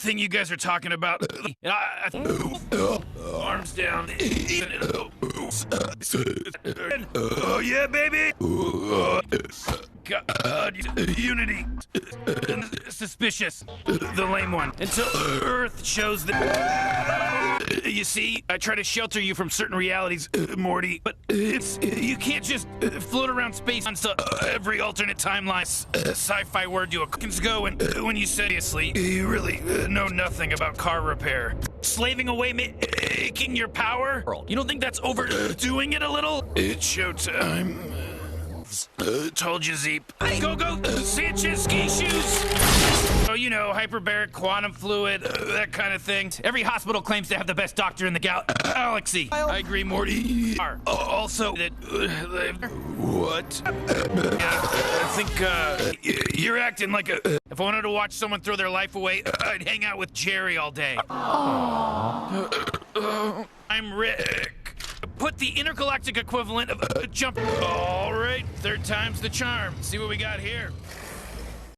thing you guys are talking about. Arms down. Oh yeah, baby. God, unity. Suspicious. The lame one. Until Earth shows that. You see, I try to shelter you from certain realities, Morty, but you can't just float around space on every alternate timeline. Sci-fi word you go when you seriously, you really know nothing about car repair. Slaving away making your power? You don't think that's overdoing it a little? It's showtime. Told you, Zeep. Go, Sanchez ski shoes! Oh, you know, hyperbaric quantum fluid, that kind of thing. Every hospital claims to have the best doctor in the galaxy. I agree, Morty. Also, that... what? I think, you're acting like a... If I wanted to watch someone throw their life away, I'd hang out with Jerry all day. I'm Rick. Put the intergalactic equivalent of jump. All right, third time's the charm. See what we got here.